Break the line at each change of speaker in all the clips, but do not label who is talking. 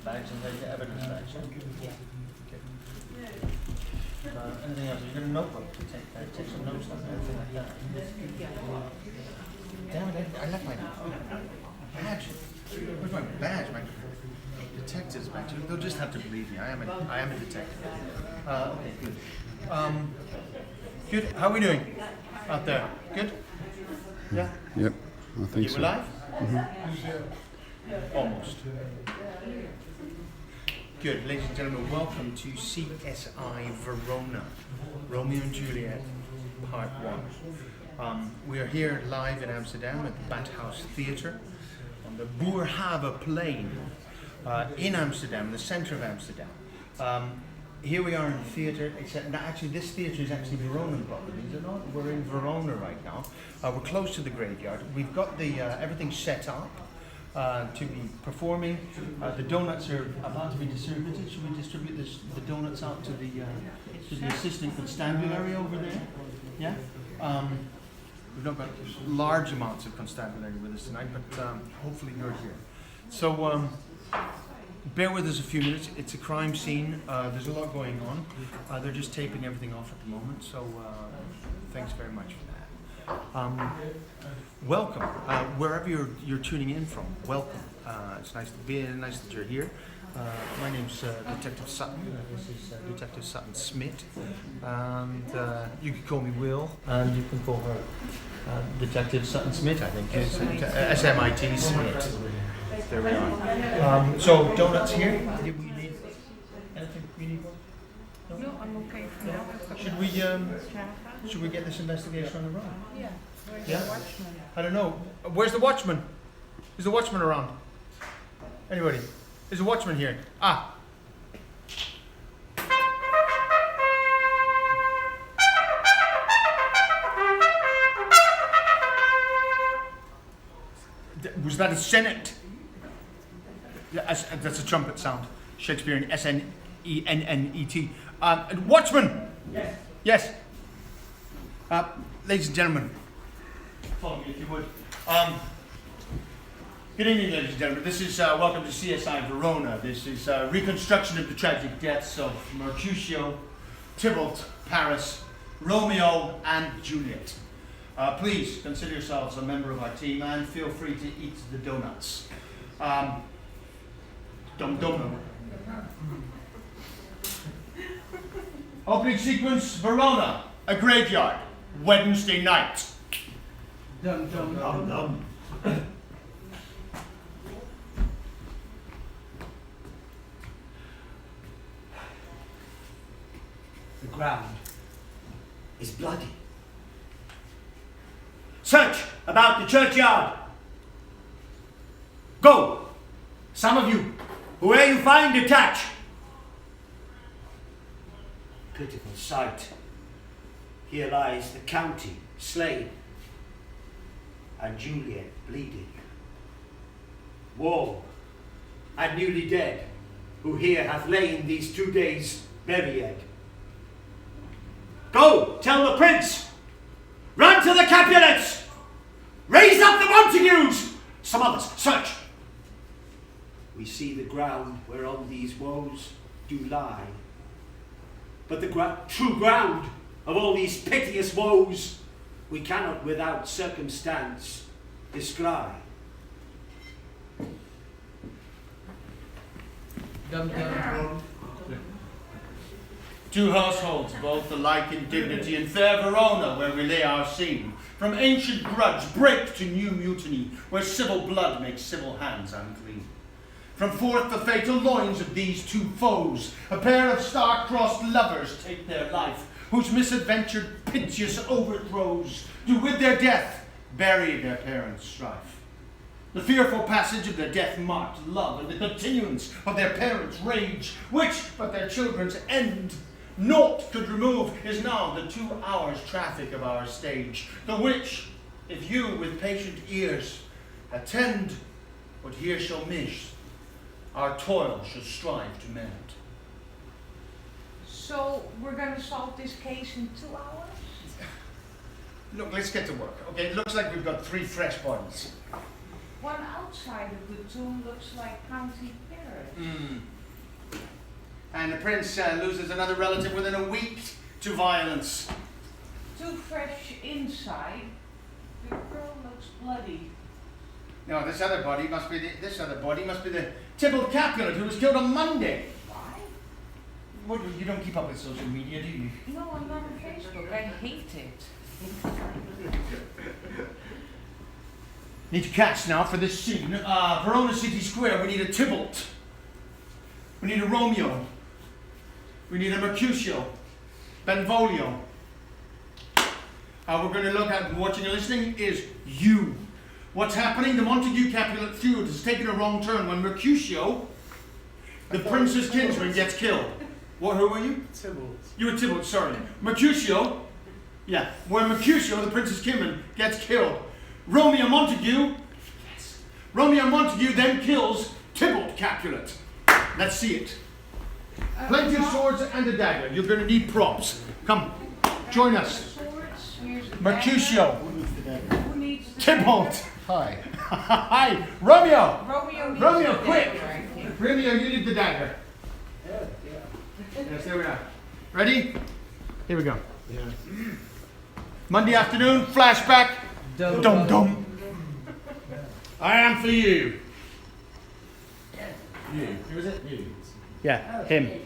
bags and the evidence bags. Yeah? Okay. Anything else? You got a notebook to take some notes on anything like that. Damn it! I left my badge. Where's my badge? My detective's badge. They'll just have to believe me. I am a detective. Okay, good. Good. How are we doing out there? Good. Yeah.
Yep. I think
you
so.
You alive? Mm-hmm. Almost. Good. Ladies and gentlemen, welcome to CSI Verona, Romeo and Juliet, Part 1. We are here live in Amsterdam at the Badhuistheater on the Boerhaaveplein in Amsterdam, the centre of Amsterdam. Here we are in the theatre, except actually this theatre is actually Verona property, is it not? We're in Verona right now. We're close to the graveyard. We've got the everything set up to be performing. The donuts are about to be distributed. Should we distribute the donuts out to the assistant constabulary over there? Yeah? We've not got large amounts of constabulary with us tonight, but hopefully you're here. So bear with us a few minutes. It's a crime scene. There's a lot going on. They're just taping everything off at the moment, so thanks very much for that. Welcome, wherever you're tuning in from. Welcome. It's nice to be here. Nice that you're here. My name's Detective Sutton. This is Detective Sutton Smit, and you can call me Will, and you can call her Detective Sutton Smit. I think is SMIT Smit. There we are. So donuts here. Do you need anything? You need one?
No, I'm okay for now.
Should we get this investigation on the road?
Yeah. Where's
Yeah?
the watchman?
I don't know. Where's the watchman? Is the watchman around? Anybody? Is the watchman here? Ah. Was that a Senate? Yeah, that's a trumpet sound. Shakespearean SNENNET. Watchman! Yes. Yes. Ladies and gentlemen, follow me if you would. Good evening, ladies and gentlemen. This is welcome to CSI Verona. This is reconstruction of the tragic deaths of Mercutio, Tybalt, Paris, Romeo, and Juliet. Please consider yourselves a member of our team and feel free to eat the donuts. Dum-dum. Opening sequence, Verona, a graveyard, Wednesday night. Dum-dum-dum-dum.
The ground is bloody. Search about the churchyard. Go, some of you, whoever you find, detach. Pitiful sight. Here lies the county slain, and Juliet bleeding. Warm and newly dead, who here hath lain these 2 days buried. Go, tell the prince. Run to the Capulets. Raise up the Montagues. Some others, search. We see the ground whereon these woes do lie. But the true ground of all these piteous woes we cannot without circumstance descry.
Two households, both alike in dignity, in fair Verona, where we lay our scene. From ancient grudge break to new mutiny, where civil blood makes civil hands unclean. From forth the fatal loins of these two foes, a pair of star-crossed lovers take their life, whose misadventured piteous overthrows do with their death bury their parents' strife. The fearful passage of their death-marked love, and the continuance of their parents' rage, which but their children's end naught could remove, is now the 2 hours traffic of our stage, the which, if you with patient ears attend what here shall miss, our toil shall strive to mend.
So we're going to solve this case in 2 hours?
Look, let's get to work, okay? It looks like we've got 3 fresh bodies.
One outside of the tomb looks like County Paris.
And the prince loses another relative within a week to violence.
Too fresh inside. The girl looks bloody.
No, this other body must be the Tybalt Capulet who was killed on Monday.
Why?
What, you don't keep up with social media, do you?
No, I'm not on Facebook. I hate it.
Need to cast now for this scene. Verona City Square, we need a Tybalt. We need a Romeo. We need a Mercutio. Benvolio. We're going to look at, watching and listening, is you. What's happening? The Montague Capulet feud has taken a wrong turn when Mercutio, the prince's kinsman, gets killed. What? Who were you?
Tybalt.
You were Tybalt, sorry. Mercutio, yeah, when Mercutio, the prince's kinsman, gets killed. Romeo Montague then kills Tybalt Capulet. Let's see it. Plenty of swords and a dagger. You're going to need props. Come, join us.
Swords. Here's the
Mercutio.
dagger. Who needs the
Tybalt.
Hi.
Hi, Romeo.
Romeo needs
Romeo,
the
quick.
dagger, I think.
Romeo, you need the dagger. Yes, there we are. Ready? Here we go.
Yeah.
Monday afternoon, flashback. Dum dum. I am for you.
You. Who was it? You.
Yeah, him.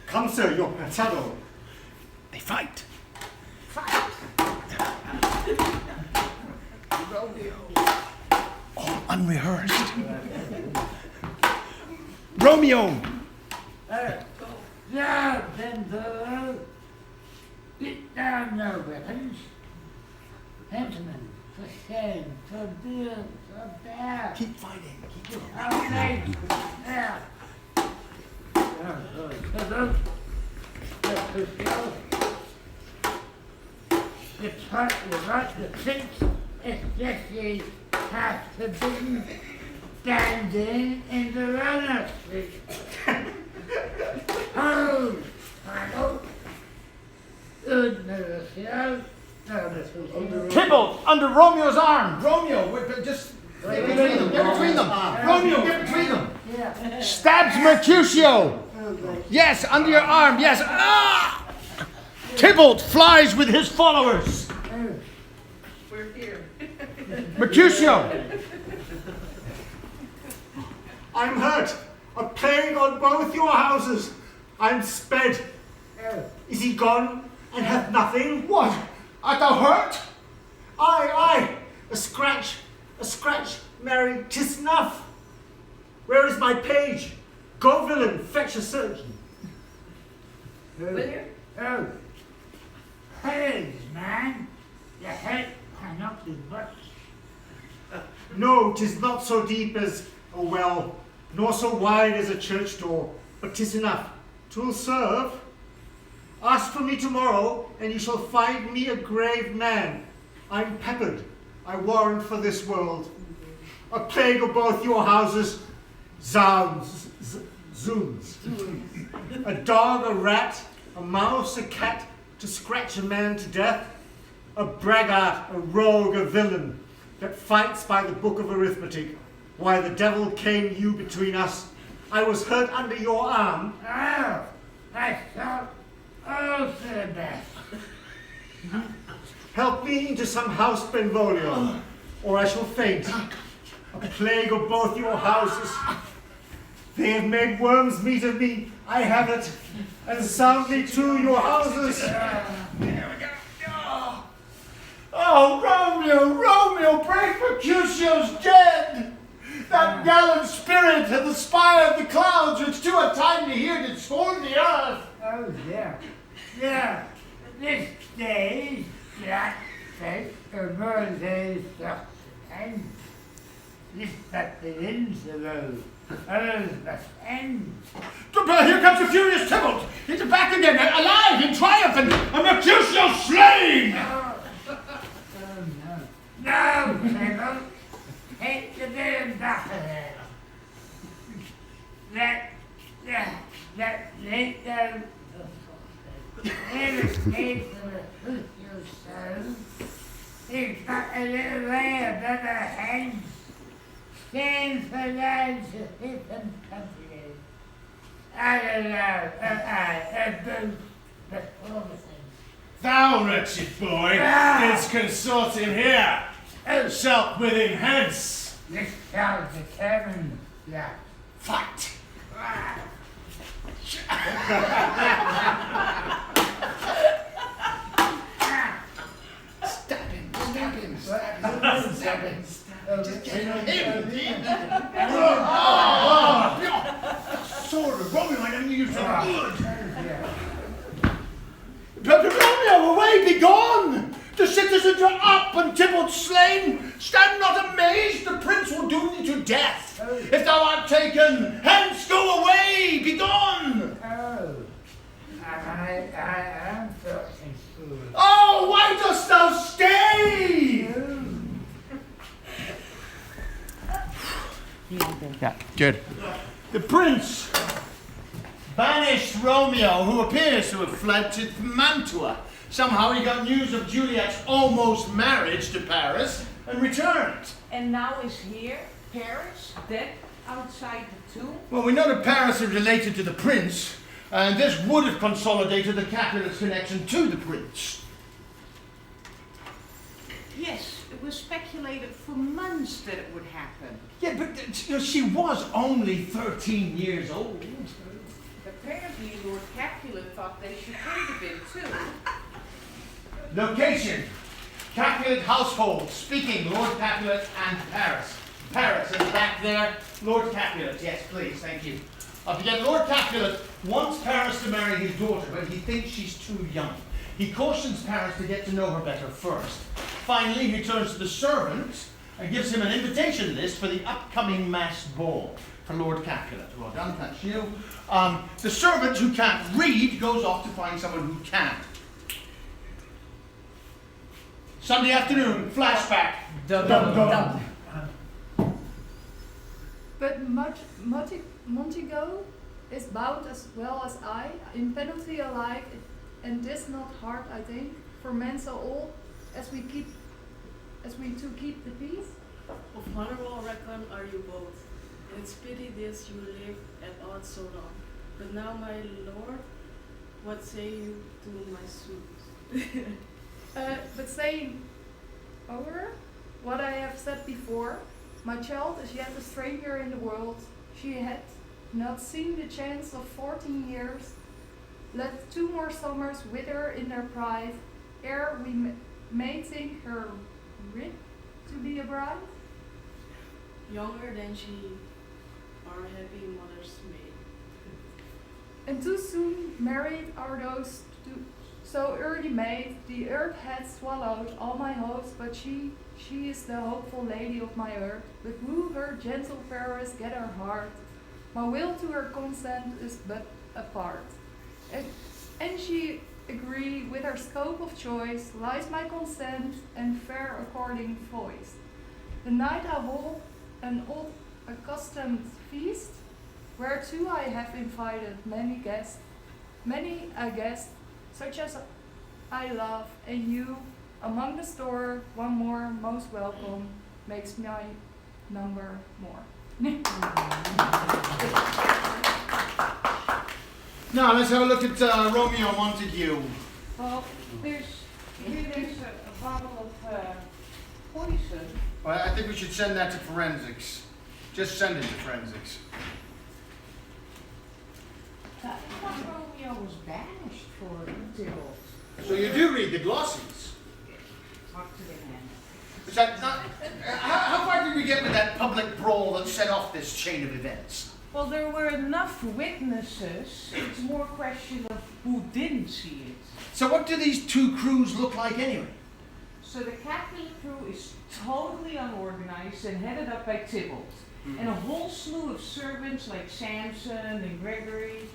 Come, sir, your passado.
They fight. All unrehearsed. Romeo.
Now then, fellow, get down no weapons. Gentlemen, for shame, for beer, for bear.
Keep fighting. Keep fighting.
Our name, there. The prince, especially, has forbidden standing in the Verona Street. Oh, Michael. Good Mercutio.
Tybalt under Romeo's arm. Romeo, just get between them. Get between them. Romeo, get between them.
Yeah.
Stabs Mercutio. Yes, under your arm. Yes. Ah! Tybalt flies with his followers.
We're here.
Mercutio.
I'm hurt. A plague on both your houses. I'm sped. Is he gone and hath nothing?
What? Art thou hurt?
Aye. A scratch. Mary, 'tis enough. Where is my page? Go, villain, fetch a surgeon.
Where?
Oh. Heads, man. The head cannot be butched.
No, 'tis not so deep as a well, nor so wide as a church door, but 'tis enough. 'Twill serve. Ask for me tomorrow, and you shall find me a grave man. I'm peppered, I warrant, for this world. A plague of both your houses. Zounds. Zoons. A dog, a rat, a mouse, a cat, to scratch a man to death. A braggart, a rogue, a villain, that fights by the book of arithmetic. Why the devil came you between us? I was hurt under your arm.
Oh, I thought all for the best.
Help me into some house, Benvolio, or I shall faint. A plague of both your houses. They have made worms meat of me. I have it. And soundly too your houses.
There we go. Oh, Romeo, brave Mercutio's dead. That gallant spirit of the spire of the clouds, which to a time to hear did scorn the earth.
Oh, yeah. This day's black fate of Moses and this that begins the road. Others must end.
Here comes the furious Tybalt. He's back again, alive, in triumph, and Mercutio slain.
Oh, no. No, Tybalt. Take the bill back of there. That late down. Never paid for the foot you sow. He's got a little lamb that the hen stands for land to hit and company. I allow a booth before the thing.
Thou wretched boy, is consorting here. Shalt with him hence.
This shall determine that.
Fight.
Stab him, stab him, stab him.
Sword of Romeo, I never used Romeo, away, be gone! The citizens are up and Tybalt slain. Stand not amazed, the prince will doom thee to death. If thou art taken, hence go away, be gone!
Oh, I am filthy fool.
Oh, why dost thou stay?
Yeah, good.
The prince banished Romeo, who appears to have fled to Mantua. Somehow he got news of Juliet's almost marriage to Paris and returned.
And now is here, Paris, dead outside the tomb.
Well, we know that Paris is related to the prince, and this would have consolidated the Capulet's connection to the prince.
Yes, it was speculated for months that it would happen.
Yeah, but she was only 13 years old.
Apparently, Lord Capulet thought they should have been too.
Location: Capulet household. Speaking: Lord Capulet and Paris. Paris in the back there. Lord Capulet. Yes, please. Thank you. Again, Lord Capulet wants Paris to marry his daughter, but he thinks she's too young. He cautions Paris to get to know her better first. Finally, he turns to the servant and gives him an invitation list for the upcoming masked ball for Lord Capulet. Well done, thanks you. The servant who can't read goes off to find someone who can. Sunday afternoon, flashback.
Dum.
But Montego is bound as well as I, in penalty alike, and this not hard, I think, for men so old as we to keep the peace.
Of honorable reckon are you both, and it's pity this you live at odds so long. But now, my lord, what say you to my suit?
But saying over what I have said before, my child is yet a stranger in the world. She had not seen the chance of 14 years. Let 2 more summers wither in their pride, ere we may think her writ to be a bride.
Younger than she, our happy mother's maid.
And too soon married are those two, so early made. The earth had swallowed all my hopes, but she is the hopeful lady of my earth. But woo her gentle Paris, get her heart. My will to her consent is but a part. And she agree with her scope of choice, lies my consent and fair according voice. The night I hold an old accustomed feast, whereto I have invited many a guest, such as I love, and you, among the store, one more most welcome, makes my number more.
Now let's have a look at Romeo Montague.
Well, there's a bottle of poison.
Well, I think we should send that to forensics. Just send it to forensics.
I thought Romeo was banished for Tybalt.
So you do read the glossies.
Talk to the man.
Is that not, how far did we get with that public brawl that set off this chain of events?
Well, there were enough witnesses. It's more a question of who didn't see it.
So what do these 2 crews look like anyway?
So the Capulet crew is totally unorganized and headed up by Tybalt. And a whole slew of servants like Samson and Gregory.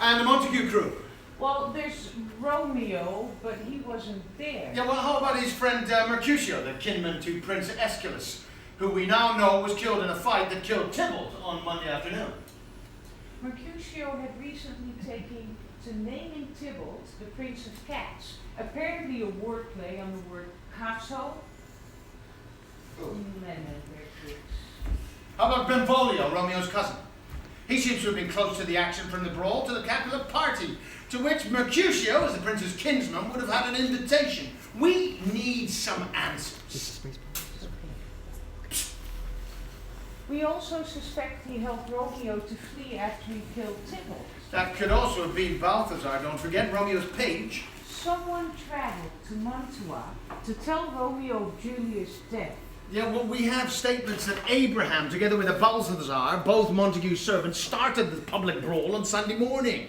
And the Montague crew?
Well, there's Romeo, but he wasn't there.
Yeah, well, how about his friend Mercutio, the kinman to Prince Aeschylus, who we now know was killed in a fight that killed Tybalt on Monday afternoon?
Mercutio had recently to naming Tybalt, the Prince of Cats. Apparently a wordplay on the word castle.
How about Benvolio, Romeo's cousin? He seems to have been close to the action from the brawl to the Capulet party, to which Mercutio, as the prince's kinsman, would have had an invitation. We need some answers.
We also suspect he helped Romeo to flee after he killed Tybalt.
That could also have been Balthazar, don't forget, Romeo's page.
Someone travelled to Mantua to tell Romeo of Juliet's death.
Yeah, well, we have statements that Abraham, together with a Balthazar, both Montague's servants, started the public brawl on Sunday morning.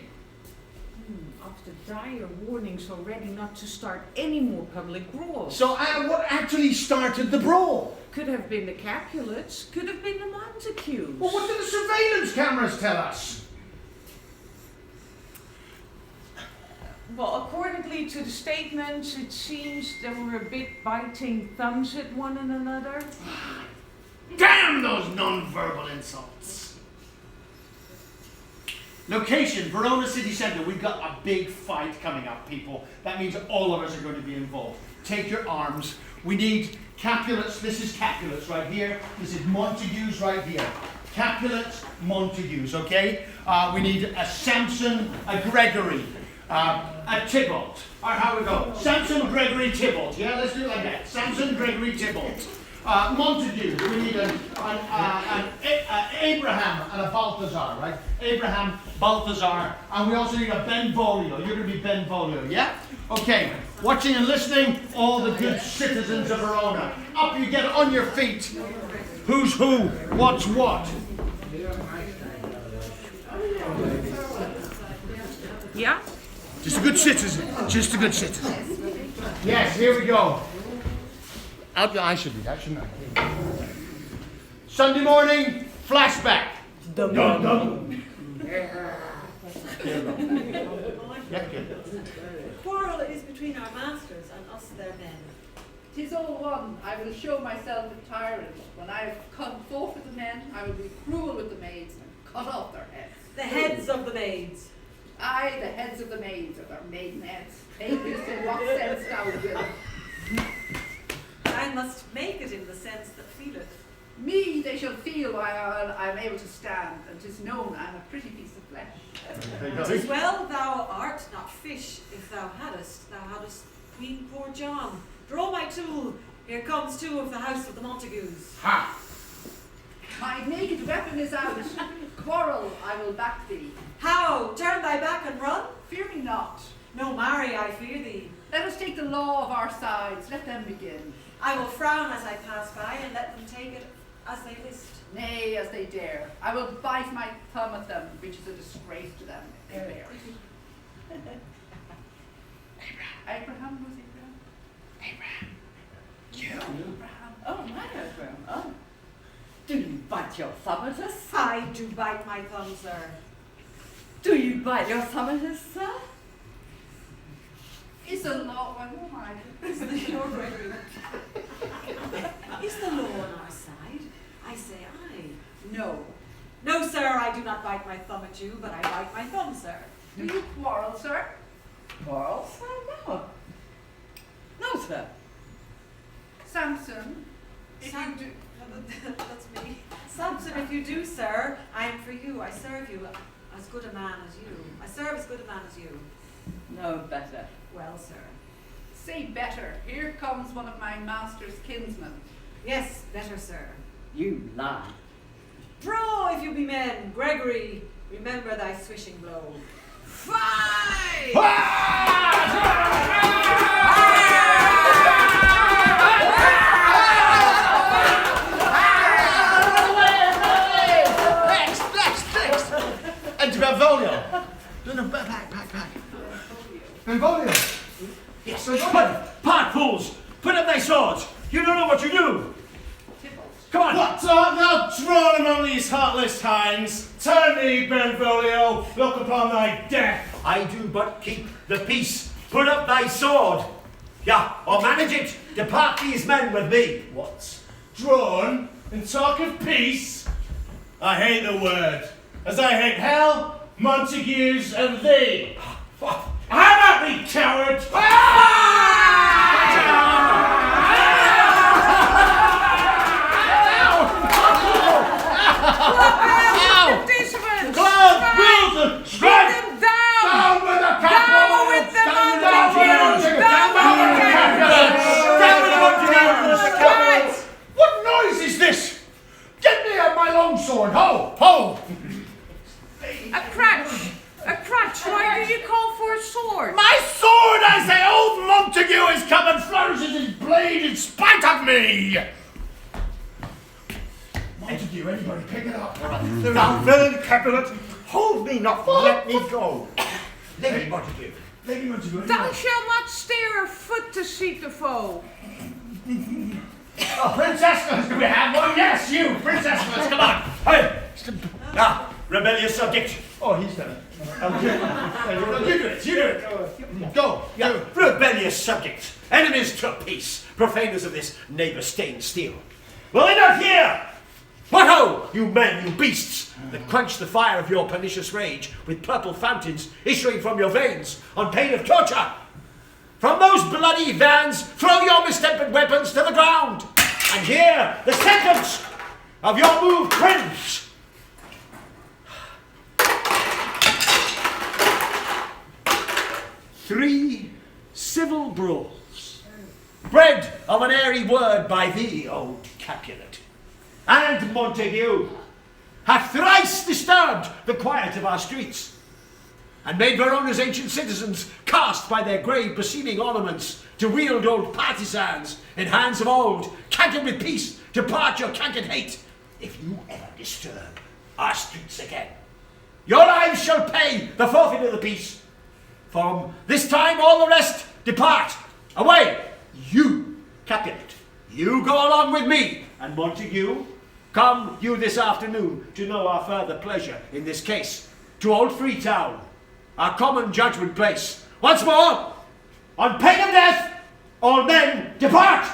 After dire warnings already not to start any more public brawls.
So, what actually started the brawl?
Could have been the Capulets, could have been the Montagues.
Well, what did the surveillance cameras tell us?
Well, accordingly to the statements, it seems they were a bit biting thumbs at one another.
Damn those non-verbal insults! Location, Verona city centre. We've got a big fight coming up, people. That means all of us are going to be involved. Take your arms. We need Capulets. This is Capulets right here. This is Montagues right here. Capulets, Montagues, okay? We need a Samson, a Gregory, a Tybalt. All right, how we go? Samson, Gregory, Tybalt. Yeah, let's do it like that. Samson, Gregory, Tybalt. Montague, we need an Abraham and a Balthazar, right? Abraham, Balthazar, and we also need a Benvolio. You're going to be Benvolio, yeah? Okay, watching and listening, all the good citizens of Verona. Up you get on your feet. Who's who? What's what?
Yeah?
Just a good citizen. Just a good citizen. Yes, here we go. I should be that, shouldn't I? Sunday morning, flashback. Dum dum dum.
Quarrel is between our masters and us their men.
'Tis all one. I will show myself a tyrant. When I have come forth with the men, I will be cruel with the maids and cut off their heads.
The heads of the maids.
Aye, the heads of the maids, of their maiden heads. Take this in what sense thou wilt.
I must make it in the sense that feeleth.
Me they shall feel while I am able to stand, and 'tis known I am a pretty piece of flesh.
'Tis well thou art not fish, if thou hadst Queen poor John. Draw my tool. Here comes two of the house of the Montagues.
Ha!
My naked weapon is out. Quarrel, I will back thee.
How? Turn thy back and run?
Fear me not.
No, marry, I fear thee.
Let us take the law of our sides. Let them begin.
I will frown as I pass by and let them take it as they list.
Nay, as they dare. I will bite my thumb at them, which is a disgrace to them if they bear it. Abraham, was Abraham?
You.
Abraham.
Oh, my Abraham. Oh. Do you bite your thumb at us?
I do bite my thumb, sir.
Do you bite your thumb at us, sir?
Is the law on my
Is the law on our side? I say aye.
No.
No, sir, I do not bite my thumb at you, but I bite my thumb, sir.
Do you quarrel, sir?
Quarrel, sir? No. No, sir.
Samson, if you do.
That's me. Samson, if you do, sir, I am for you. I serve you as good a man as you. I serve as good a man as you.
No better.
Well, sir.
Say better. Here comes one of my master's kinsmen.
Yes, better, sir.
You lie.
Draw, if you be men. Gregory, remember thy swishing blow.
Fight!
And to Benvolio. No, back. Benvolio. Yes,
Part fools! Put up thy swords! You don't know what you do! Come on!
What art thou drawn among these heartless hinds? Turn thee, Benvolio, look upon thy death!
I do but keep the peace. Put up thy sword! Yeah, or manage it! Depart these men with me!
What? Drawn? And talk of peace? I hate the word, as I hate hell, Montagues, and thee!
What? I'm not me, coward!
What noise is this? Get me out my longsword! Ho! Ho!
A crutch! A crutch! Why do you call for a sword?
My sword, I say! Old Montague has come and flourishes his blade in spite of me! Montague, anybody pick it up?
Thou villain Capulet, hold me not, let me go. Lady Montague.
Lady Montague,
Thou shalt not stir a foot to seek the foe.
Oh, Princess, do we have one? Yes, you! Princess, come on!
Hey! Now, rebellious subject.
Oh, he's done it. You do it, you do it. Go.
Yeah, rebellious subjects, enemies to peace, profaners of this neighbour-stained steel. Will they not hear? What ho, you men, you beasts, that quench the fire of your pernicious rage with purple fountains issuing from your veins on pain of torture. From those bloody vans, throw your mistempered weapons to the ground, and hear the sentence of your moved prince. Three civil brawls, bred of an airy word by thee, old Capulet, and Montague, hath thrice disturbed the quiet of our streets, and made Verona's ancient citizens cast by their grave beseeming ornaments to wield old partisans in hands of old, cankered with peace, to part your cankered hate. If you ever disturb our streets again, your lives shall pay the forfeit of the peace. From this time all the rest depart. Away! You, Capulet, you go along with me, and Montague, come you this afternoon to know our further pleasure in this case, to Old Freetown, our common judgment place. Once more, on pain of death, all men depart!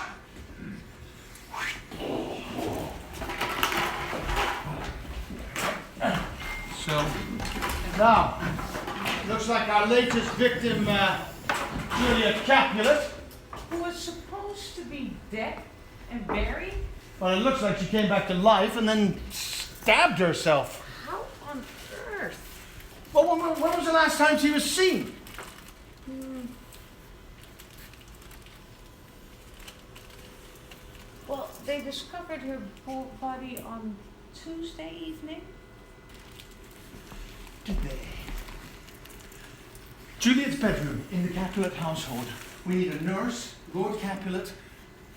So, now, looks like our latest victim, Juliet Capulet.
Who was supposed to be dead and buried?
Well, it looks like she came back to life and then stabbed herself.
How on earth?
Well, when was the last time she was seen?
Well, they discovered her body on Tuesday evening.
Did they? Juliet's bedroom in the Capulet household. We need a nurse, Lord Capulet,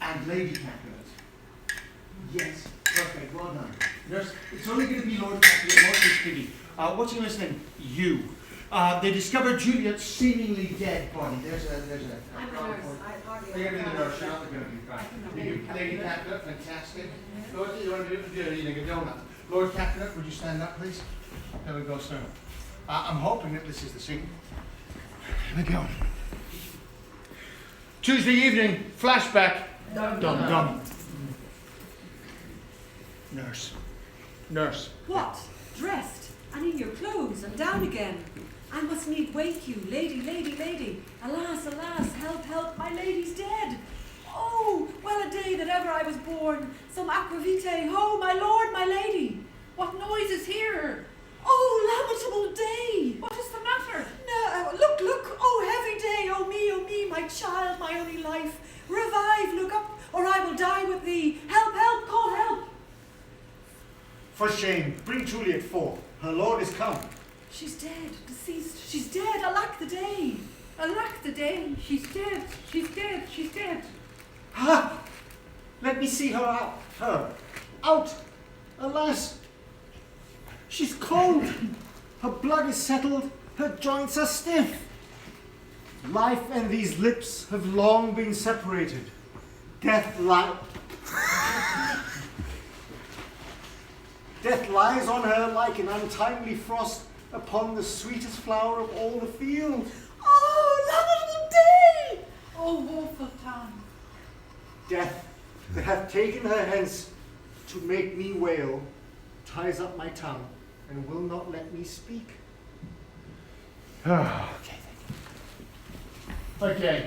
and Lady Capulet. Yes, perfect, well done. Nurse, it's only going to be Lord Capulet, not this kitty. What's your last name? You. They discovered Juliet's seemingly dead body. There's a.
I'm the nurse. I hardly
You're going to be the nurse, you're not going to be fine. Lady Capulet, fantastic. Lord, you want to do a donut. Lord Capulet, would you stand up, please? There we go, sir. I'm hoping that this is the scene. Here we go. Tuesday evening, flashback. Dum dum. Nurse. Nurse.
What? Dressed, and in your clothes, and down again. I must need wake you, lady, lady, lady. Alas, alas, help, help, my lady's dead. Oh, well a day that ever I was born. Some aquavitae, ho, my lord, my lady. What noise is here? Oh, lamentable day! What is the matter? No, look, look! Oh, heavy day! Oh me, my child, my only life! Revive, look up, or I will die with thee! Help, help, call help!
For shame, bring Juliet forth. Her lord is come.
She's dead, deceased. She's dead. Alack the day!
Alack the day, she's dead, she's dead, she's dead.
Ha! Let me see her out. Her out. Alas, she's cold. Her blood is settled. Her joints are stiff. Life and these lips have long been separated. Death lies on her like an untimely frost upon the sweetest flower of all the field.
Oh, lamentable day!
Oh, woeful time.
Death, that hath taken her hence to make me wail, ties up my tongue and will not let me speak.
Ah, Okay.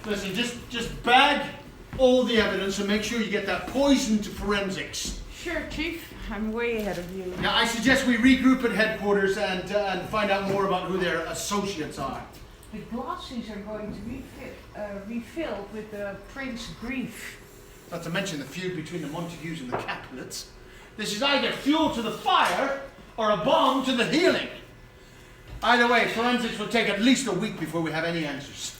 Listen, just bag all the evidence and make sure you get that poison to forensics.
Sure, Chief. I'm way ahead of you.
Now, I suggest we regroup at headquarters and find out more about who their associates are.
The glasses are going to be refilled with the Prince Grief.
Not to mention the feud between the Montagues and the Capulets. This is either fuel to the fire or a bomb to the healing. Either way, forensics will take at least a week before we have any answers.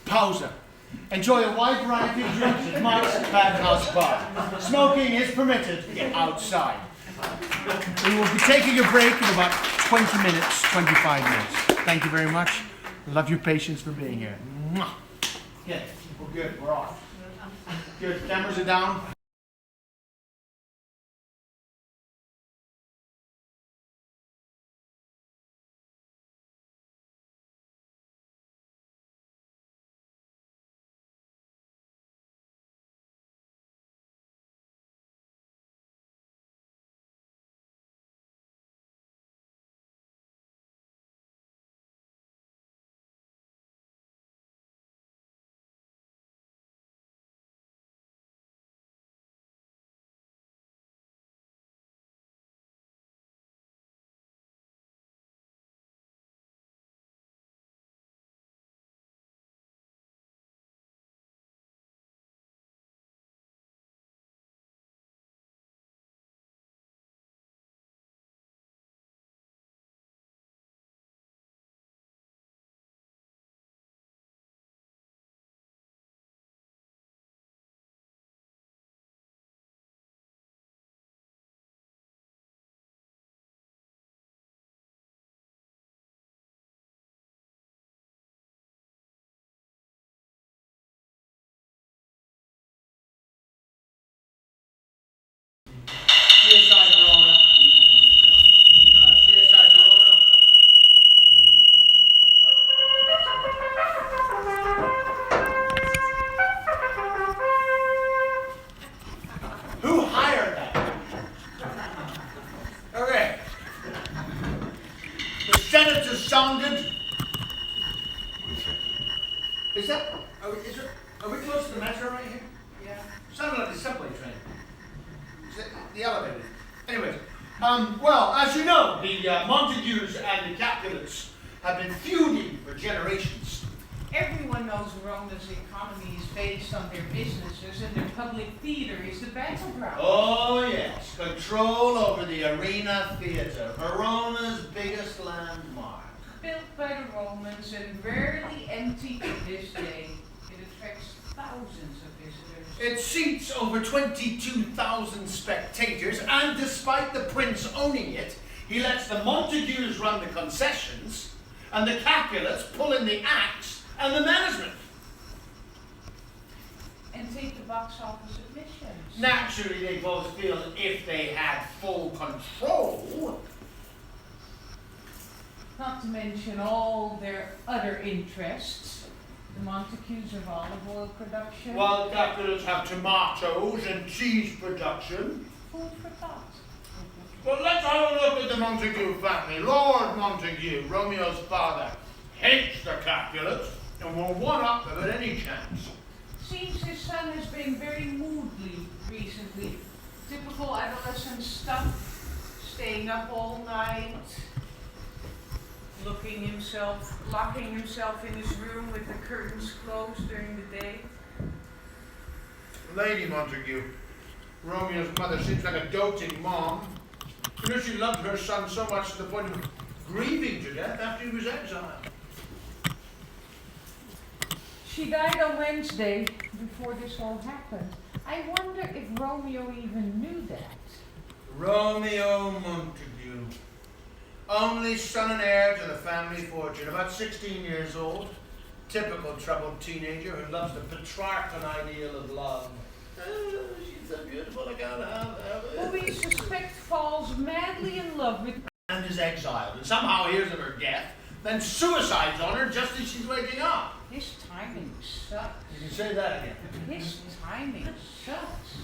Pausa. Enjoy a wide variety of drinks at Mike's Badhouse Bar. Smoking is permitted outside. We will be taking a break in about 20 minutes, 25 minutes. Thank you very much. Love your patience for being here. Mwah. Okay, we're good. We're off. Good. Cameras are down. CSI Verona. CSI Verona. Who hired that? Okay. The senator sounded. Is that? Are we close to the metro right here? Yeah. Sounded like the subway train. The elevator. Anyways, well, as you know, the Montagues and the Capulets have been feuding for generations.
Everyone knows Verona's economy is based on their businesses, and their public theater is the battleground.
Oh yes, control over the arena theater, Verona's biggest landmark.
Built by the Romans and rarely empty to this day, it attracts thousands of visitors.
It seats over 22,000 spectators, and despite the prince owning it, he lets the Montagues run the concessions, and the Capulets pull in the axe and the management.
And take the box office admissions.
Naturally, they both feel that if they had full control.
Not to mention all their other interests. The Montagues have olive oil production.
While Capulets have tomatoes and cheese production.
Food for thought.
Well, let's have a look at the Montague family. Lord Montague, Romeo's father, hates the Capulets and will one-up them at any chance.
Seems his son has been very moodly recently. Typical adolescent stuff. Staying up all night. Locking himself in his room with the curtains closed during the day.
Lady Montague, Romeo's mother seems like a doting mom. You know, she loved her son so much to the point of grieving to death after he was exiled.
She died on Wednesday before this all happened. I wonder if Romeo even knew that.
Romeo Montague. Only son and heir to the family fortune, about 16 years old. Typical troubled teenager who loves the Petrarchan ideal of love. Oh, she's so beautiful, I can't have her.
Who we suspect falls madly in love with.
And is exiled, and somehow hears of her death, then suicides on her just as she's waking up.
His timing sucks.
You can say that again.
His timing sucks.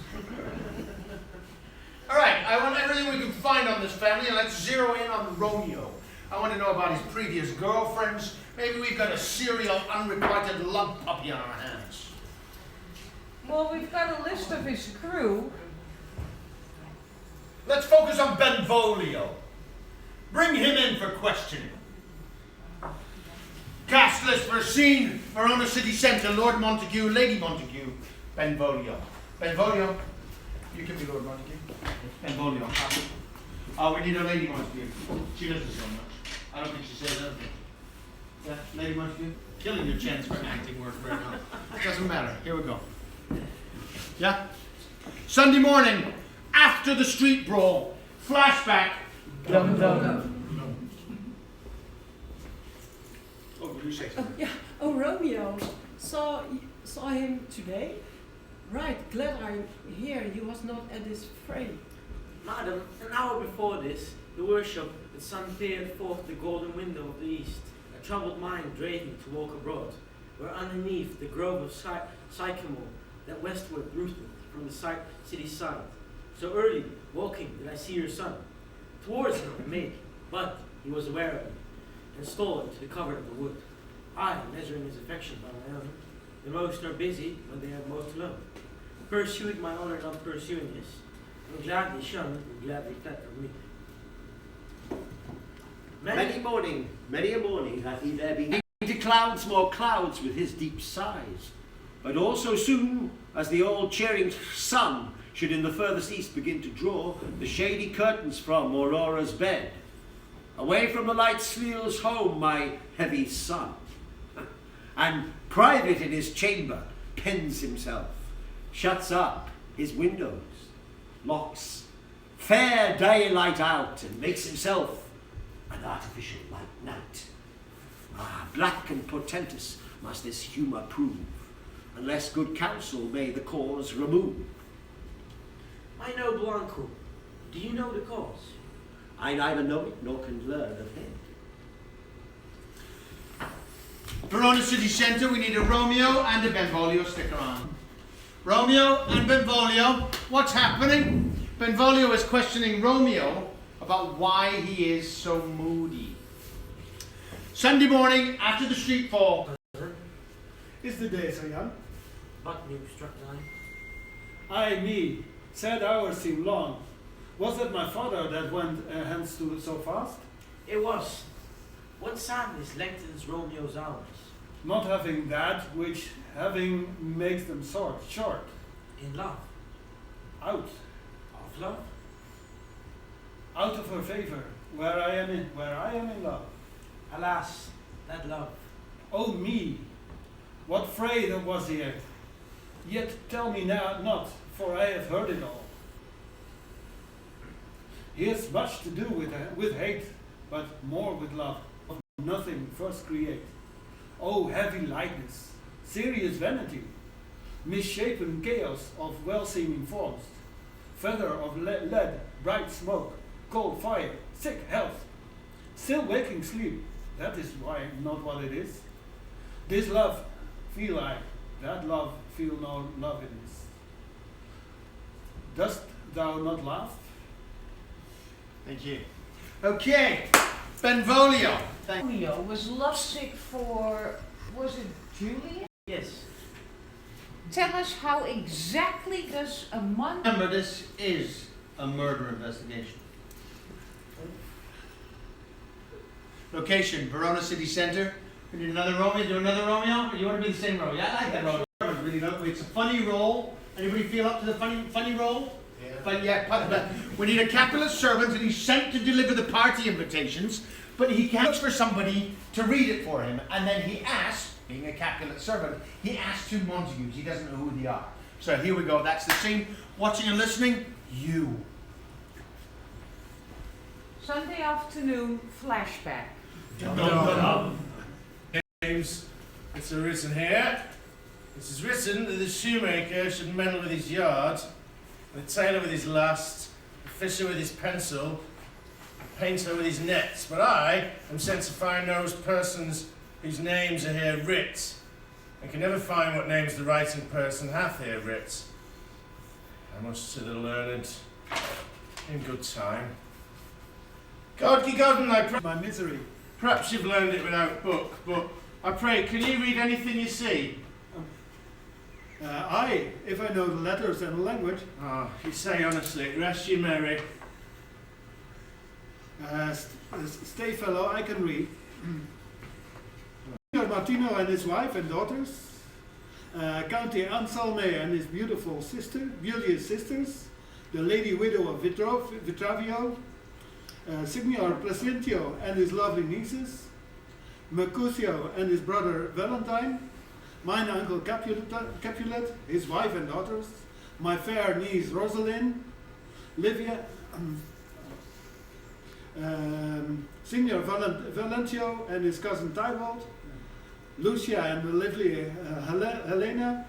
All right, I want everything we can find on this family, and let's zero in on Romeo.
I want to know about his previous girlfriends. Maybe we've got a serial unrequited love puppy on our hands.
Well, we've got a list of his crew.
Let's focus on Benvolio. Bring him in for questioning.
Cast list for scene, Verona City Centre, Lord Montague, Lady Montague, Benvolio. Benvolio, you can be Lord Montague. Benvolio. Oh, we need a Lady Montague. She doesn't so much. I don't think she says anything. Yeah, Lady Montague? Killing your chance for acting work right now. Doesn't matter. Here we go. Yeah? Sunday morning, after the street brawl, flashback.
Dum dum.
Oh, you say
Oh,
something?
yeah. Oh, Romeo. Saw him today? Right, glad I'm here. He was not at this fray.
Madam, an hour before this, the worship, the sun peered forth the golden window of the east, a troubled mind drave me to walk abroad, where underneath the grove of sycamore that westward rooteth from the city side. So early, walking, did I see your son. Towards him I made, but he was aware of me, and stole into the covert of the wood. I, measuring his affection by my own, the most are busy when they are most alone. Pursued my honor not pursuing his, and gladly shunned and gladly fled from me.
Many a morning hath he there been to clouds more clouds with his deep sighs. But also soon, as the all cheering sun should in the furthest east begin to draw the shady curtains from Aurora's bed, away from the light steals home my heavy son, and private in his chamber pens himself, shuts up his windows, locks fair daylight out, and makes himself an artificial night. Ah, black and portentous must this humour prove, unless good counsel may the cause remove.
My noble uncle, do you know the cause?
I neither know it nor can learn of him.
Verona City Centre, we need a Romeo and a Benvolio. Stick around. Romeo and Benvolio, what's happening? Benvolio is questioning Romeo about why he is so moody. Sunday morning, after the street fall.
Is the day so young?
But new struck nine.
Ay me, sad hours seem long. Was it my father that went hence to so fast?
It was. What sadness lengthens Romeo's hours?
Not having that which having makes them short.
In love.
Out
Of love?
out of her favor, where I am in love.
Alas, that love.
Oh me, what fray there was here. Yet tell me now not, for I have heard it all. Here's much to do with hate, but more with love. Of nothing first create. Oh heavy lightness, serious vanity, misshapen chaos of well-seeming forms, feather of lead, bright smoke, cold fire, sick health, still waking sleep. That is why not what it is. This love feel I, that love feel no love in this. Dost thou not laugh?
Thank you. Okay, Benvolio.
Romeo was lovesick for, was it Juliet?
Yes.
Tell us how exactly does a month...
Remember, this is a murder investigation. Location, Verona City Centre. We need another Romeo. Do another Romeo? Or you want to be the same role? Yeah, I like that role. Really lovely. It's a funny role. Anybody feel up to the funny role? Yeah. But we need a Capulet servant, and he's sent to deliver the party invitations, but he looks for somebody to read it for him, and then he asks, being a Capulet servant, he asks two Montagues. He doesn't know who they are. So here we go. That's the scene. Watching and listening, you.
Sunday afternoon flashback.
James, it's written here. It is written that the shoemaker should meddle with his yard, the tailor with his last, the fisher with his pencil, the painter with his nets. But I am sent to find those persons whose names are here writ, and can never find what names the writing person hath here writ. I must to the learned in good time. God, I pray.
My misery.
Perhaps you've learned it without book, but I pray, can you read anything you see?
Aye, if I know the letters and the language.
Oh, you say honestly, rest you merry.
Stay fellow, I can read. Martino and his wife and daughters. County Anselme and his beautiful sister, beauteous sisters. The lady widow of Vitravio. Signor Placentio and his lovely nieces. Mercutio and his brother Valentine. Mine uncle Capulet, his wife and daughters. My fair niece Rosalind. Livia. Signor Valentio and his cousin Tybalt. Lucia and the lovely Helena.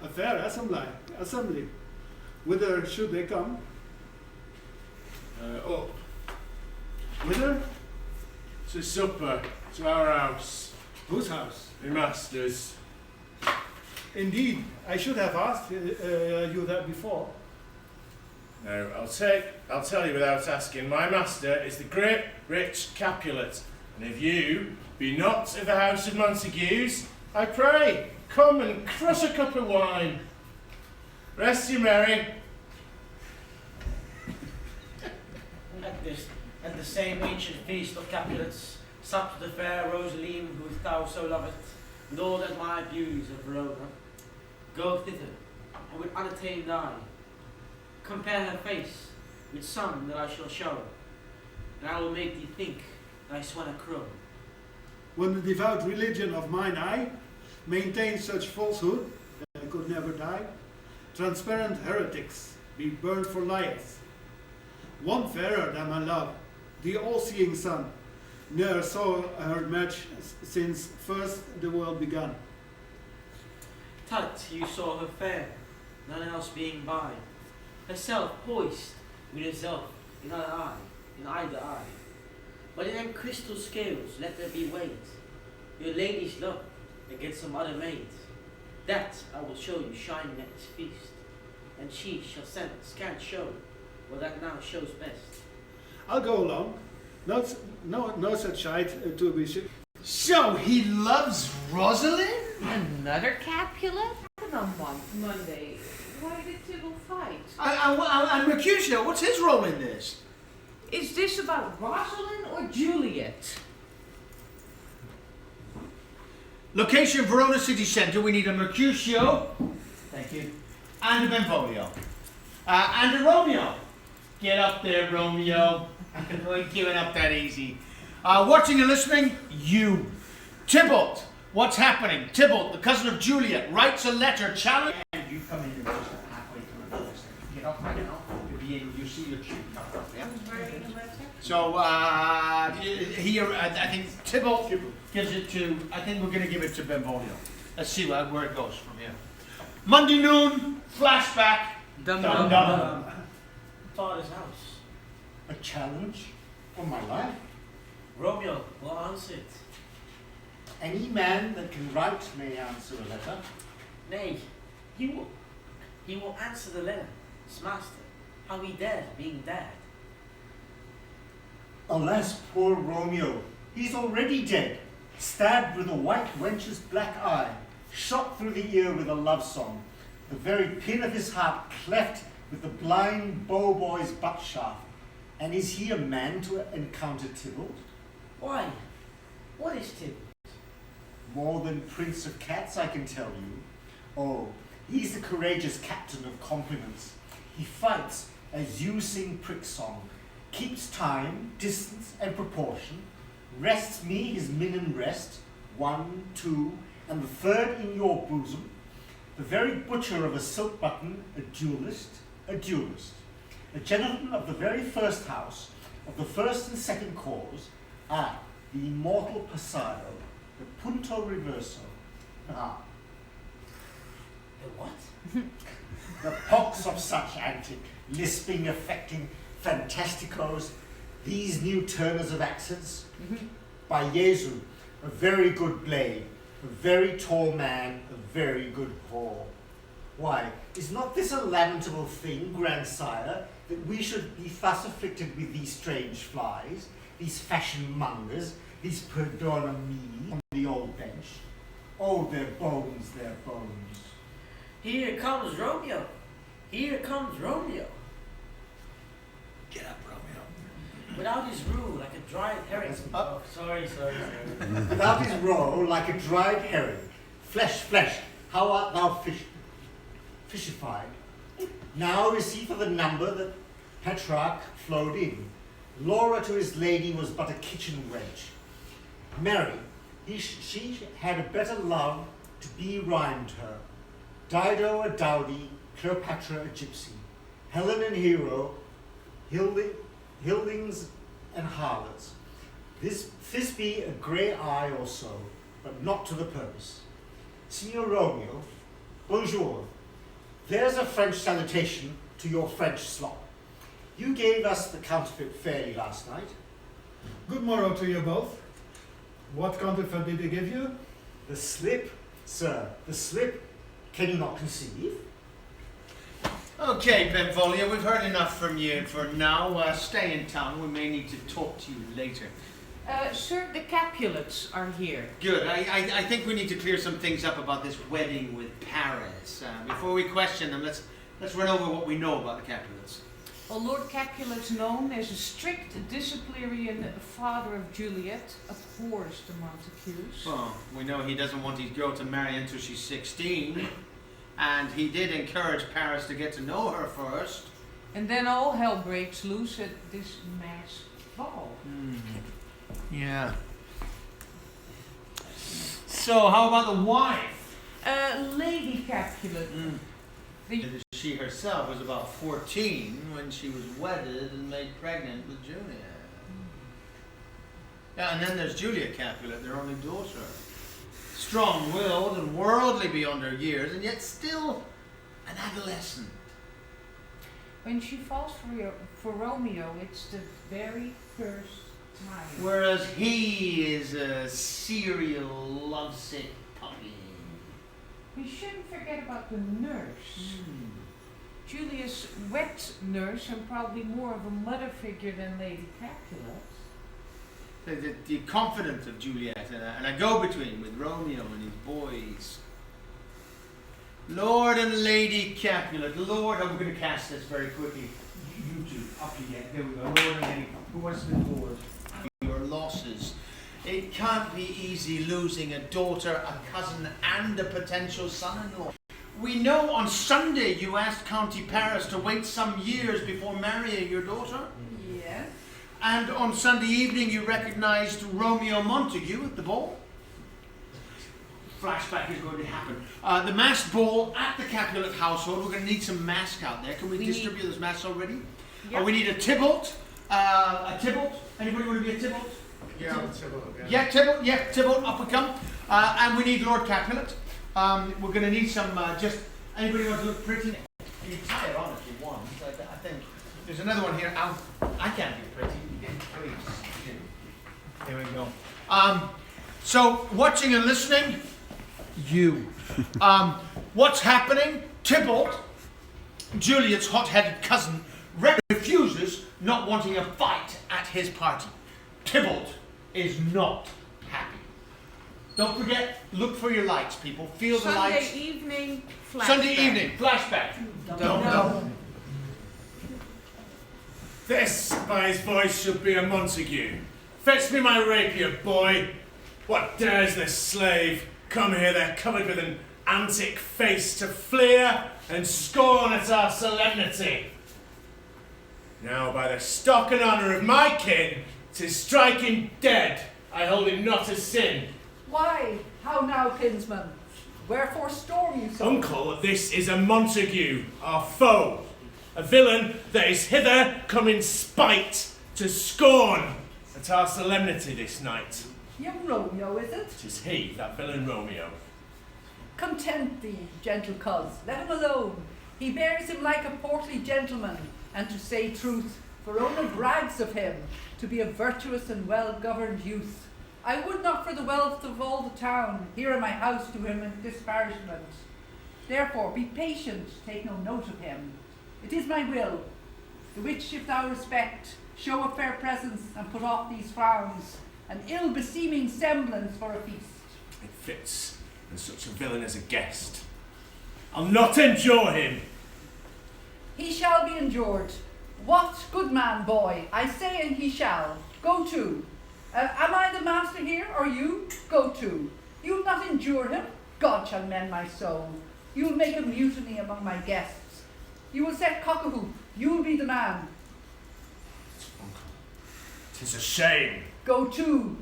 A fair assembly. Whither should they come?
Up
Whither?
to supper, to our house.
Whose house?
My master's.
Indeed, I should have asked you that before.
No, I'll tell you without asking. My master is the great rich Capulet, and if you be not of the house of Montagues, I pray, come and crush a cup of wine. Rest you merry.
At the same ancient feast of Capulets, supped the fair Rosaline, whom thou so lovest, with all that my beauties of Verona. Go thither, and with unattained eye, compare her face with some that I shall show, and I will make thee think thy swan a crow.
When the devout religion of mine eye maintains such falsehood that I could never die, transparent heretics be burned for liars. One fairer than my love, the all-seeing sun, ne'er saw her match since first the world begun.
Tut, you saw her fair, none else being by, herself poised with herself in either eye. But in them crystal scales let there be weight, your lady's love against some other maid. That I will show you shining at this feast, and she shall scant show what that now shows best.
I'll go along. No such sight to be seen.
So he loves Rosalind?
Another Capulet? On Monday. Why did Tibble fight?
And Mercutio, what's his role in this?
Is this about Rosalind or Juliet?
Location, Verona city centre. We need a Mercutio. Thank you. And a Benvolio. And a Romeo. Get up there, Romeo. We ain't giving up that easy. Watching and listening, you. Tybalt, what's happening? Tybalt, the cousin of Juliet, writes a letter challenging. And you come in just halfway through the first. Get up right now. You see your tube. Yeah? So here, I think Tybalt gives it to. I think we're going to give it to Benvolio. Let's see where it goes from here. Monday noon, flashback.
Dum
dum dum.
Father's house.
A challenge for my life.
Romeo will answer it.
Any man that can write may answer a letter.
Nay, he will answer the letter, his master, how he dared being dad.
Alas, poor Romeo, he's already dead, stabbed with a white wench's black eye, shot through the ear with a love song, the very pin of his heart cleft with the blind bow boy's butt shaft. And is he a man to encounter Tybalt?
Why? What is Tybalt?
More than Prince of Cats, I can tell you. Oh, he's the courageous captain of compliments. He fights as you sing prick song, keeps time, distance, and proportion, rests me his minion rest, 1, 2, and the third in your bosom, the very butcher of a silk button, a duelist, a gentleman of the very first house, of the first and second cause, the immortal Passado, the punto reverso.
The what?
The pox of such antic, lisping, affecting fantasticos, these new turners of accents. By Jesu, a very good blade, a very tall man, a very good whore. Why, is not this a lamentable thing, grandsire, that we should be thus afflicted with these strange flies, these fashion mongers, these perdona me on the old bench? Oh, their bones, their bones.
Here comes Romeo. Here comes Romeo.
Get up, Romeo.
Without his rule, like a dried herring. Oh, sorry.
Without his roe, like a dried herring. Flesh, flesh, how art thou fishified? Now receive for the number that Petrarch flowed in. Laura to his lady was but a kitchen wench. Mary, she had a better love to be rhymed her. Dido a dowdy, Cleopatra a gypsy. Helen and Hero, Hildings and harlots. This be a grey eye or so, but not to the purpose. Signor Romeo, bonjour. There's a French salutation to your French slop. You gave us the counterfeit fairly last night.
Good morrow to you both. What counterfeit did they give you?
The slip, sir, the slip. Can you not conceive?
Okay, Benvolio, we've heard enough from you for now. Stay in town. We may need to talk to you later.
Sir, the Capulets are here.
Good. I think we need to clear some things up about this wedding with Paris. Before we question them, let's run over what we know about the Capulets.
Well, Lord Capulet's known as a strict disciplinarian father of Juliet, abhors the Montagues.
Well, we know he doesn't want his girl to marry until she's 16. And he did encourage Paris to get to know her first.
And then all hell breaks loose at this masked ball.
Yeah. So, how about the wife?
Lady Capulet.
She herself was about 14 when she was wedded and made pregnant with Juliet. Yeah, and then there's Juliet Capulet, their only daughter. Strong-willed and worldly beyond her years, and yet still an adolescent.
When she falls for Romeo, it's the very first time.
Whereas he is a serial lovesick puppy.
We shouldn't forget about the nurse. Julia's wet nurse and probably more of a mother figure than Lady Capulet.
The confidant of Juliet and a go-between with Romeo and his boys. Lord and Lady Capulet. Lord, I'm going to cast this very quickly. You two, up you get. There we go. Lord and Lady. Who wants to be Lord? Your losses. It can't be easy losing a daughter, a cousin, and a potential son-in-law. We know on Sunday you asked County Paris to wait some years before marrying your daughter.
Yes.
And on Sunday evening you recognized Romeo Montague at the ball. Flashback is going to happen. The masked ball at the Capulet household. We're going to need some masks out there. Can we distribute those masks already?
Yep.
We need a Tybalt. A Tybalt. Anybody want to be a Tybalt?
Yeah, Tybalt.
Yeah, Tybalt. Yeah, Tybalt. Up we come. And we need Lord Capulet. We're going to need some. Just anybody want to look pretty? You can tie it on if you want. I think there's another one here. I can't be pretty. Please. There we go. So watching and listening. You. What's happening? Tybalt, Juliet's hot-headed cousin, refuses, not wanting a fight at his party. Tybalt is not happy. Don't forget, look for your lights, people. Feel the lights.
Sunday evening, flashback.
Sunday evening, flashback. Don't.
This, by his voice, should be a Montague. Fetch me my rapier, boy. What dares this slave come here there covered with an antic face to fleer and scorn at our solemnity? Now, by the stock and honour of my kin, 'tis strike him dead. I hold it not as sin.
Why? How now, kinsman? Wherefore storm you so?
Uncle, this is a Montague, our foe. A villain that is hither come in spite to scorn at our solemnity this night.
Young Romeo, is it?
'Tis he, that villain Romeo.
Content thee, gentle coz, let him alone. He bears him like a portly gentleman, and to say truth, Verona brags of him to be a virtuous and well-governed youth. I would not for the wealth of all the town here in my house do him a disparagement.
Therefore, be patient, take no note of him. It is my will, the which if thou respect, show a fair presence, and put off these frowns, an ill-beseeming semblance for a feast.
It fits, and such a villain as a guest. I'll not endure him.
He shall be endured. What, good man, boy, I say, and he shall. Go to. Am I the master here, or you? Go to. You'll not endure him? God shall mend my soul. You'll make a mutiny among my guests. You will set cock-a-hoop. You'll be the man.
Uncle, 'tis a shame.
Go to.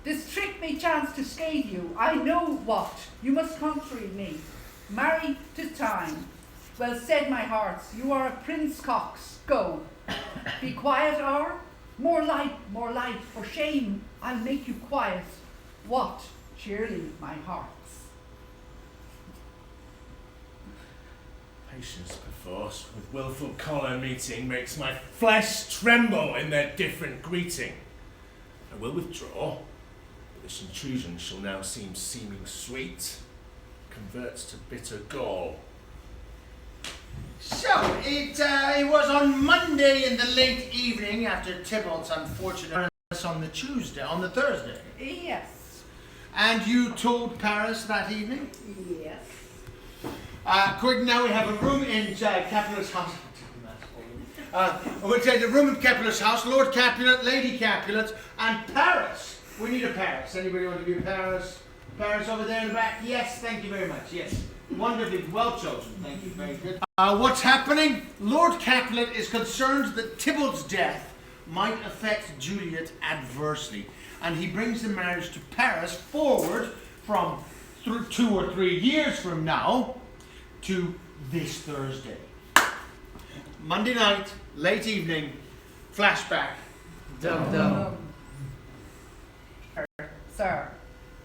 This trick may chance to scathe you. I know what. You must contrary me. Marry, 'tis time. Well said, my hearts. You are a prince cox. Go. Be quiet, or more light, for shame. I'll make you quiet. What? Cheerly, my hearts.
Patience perforce with wilful choler meeting makes my flesh tremble in their different greeting. I will withdraw, but this intrusion shall now seeming sweet, converts to bitter gall.
So, it was on Monday in the late evening after Tybalt's unfortunate on the Thursday.
Yes.
And you told Paris that evening?
Yes.
According now, we have a room in Capulet's house. We'll say the room in Capulet's house, Lord Capulet, Lady Capulet, and Paris. We need a Paris. Anybody want to be a Paris? Paris over there in the back? Yes, thank you very much. Yes. Wonderfully well chosen. Thank you. Very good. What's happening? Lord Capulet is concerned that Tybalt's death might affect Juliet adversely, and he brings the marriage to Paris forward from 2 or 3 years from now to this Thursday. Monday night, late evening, flashback.
Sir,